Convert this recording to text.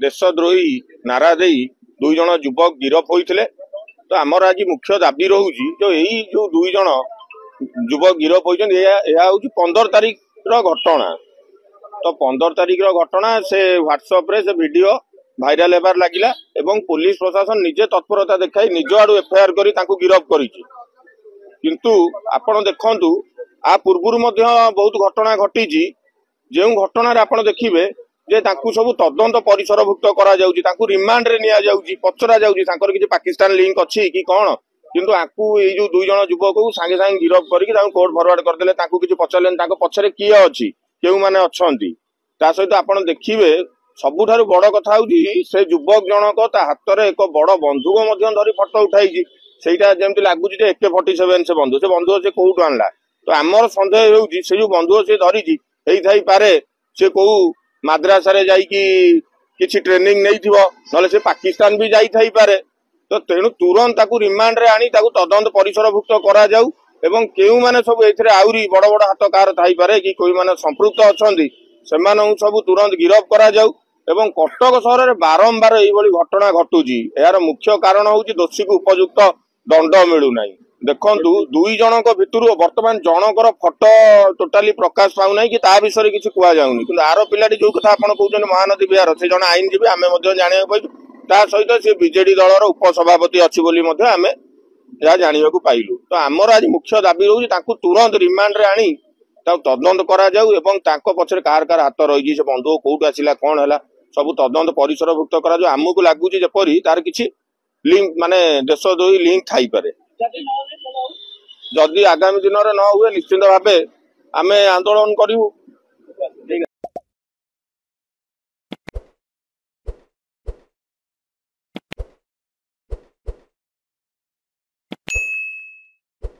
देशद्रोही नारा दे दुई जन युवक गिरफ होते। तो आमर आज मुख्य दाबी रोचे जो यही जो दुई जन युवक गिरफ होती 15 तारीख घटना। तो 15 तारीख घटना से व्हाट्सएप रे से वीडियो भाइराल होबार लगिला एवं पुलिस प्रशासन निजे तत्परता देखाई निज आड़ू एफआईआर करी तांको गिरफ करिछि। किंतु आपण देखंतु आ पूर्वरु मध्य बहुत घटना घटी जो घटना आपण देखिबे जे तांकु सब तदंत परिसरभुक्त करा जाउछि, तांकु रिमांड रे निया जाउछि, पचरा जाउछि तांकर किछि पाकिस्तान लिंक अछि कि कोन। किंतु आकु ए जो दुई जन युवक को संगे संगे गिरफ करके तांको कोर्ट फॉरवर्ड कर देले। तांको किछि पचरलेन तांको पछरे किए अछि केउ माने अछंती। ता सहित आपण देखिबे सबुठारु बड़ कथा होउछि से युवक जनक ता हाथ रे एक बड़ बंधुक मध्य धरी फोटो उठाइछि। सेटा जेमति लागुछि जे AK-47 से बंधुक से कोउटु आनला। तो आमर संदेह होउछि से जो बंधुक से धरिछि एई थाई पारे से को माद्रासा रे जाई कि किछि ट्रेनिंग नै थिबो नले से पाकिस्तान भी जाई थाई पारे। तो तेणु तुरंत ताकू रिमांड रे आनी ताकू तदंत परिसरभुक्त करा जाऊ एवं केउ माने सब एथिरे आउरी बड़ बड़ हाथ कार थाई पारे कि कोई माने संपृक्त अछंती सेमानहु सब तुरंत गिरफ करा जाऊ। एवं कटक सहर में बारंबार यही घटना घटुची यार मुख्य कारण होउची दोषी को उपयुक्त दंड मिलू नाही। देखंतु दुई जनक भितरु वर्तमान जनकर फोटो टोटाली प्रकाश पाउ नाही कि ता विषय किछि कुआ जाउनी। किंतु आरो पिलाटी जो कथा आपण कहउछन महानदी बिहार से जण आईन जीबे आमे मध्ये जानिया पाइलु। ता सहित से बीजेडी दलर उपसभापति अछि बोली मध्ये आमे या जानिया को पाइलु। तो आमर आज मुख्य दाबी होउची ताकू तुरंत रिमांड रे आनी ता तदंत करा जाऊ एवं तांको पछरे कार कार हाथ रही से बंधु कोउट आसिला कोन हला सब तदंत परिसरभुक्त करा जो आमको लगुच जेपरी तार किछि लिंक माने देशद्रोही लिंक थाई पारे। जदि आगामी दिन न हुए निश्चित भावे आमे आंदोलन करिवु।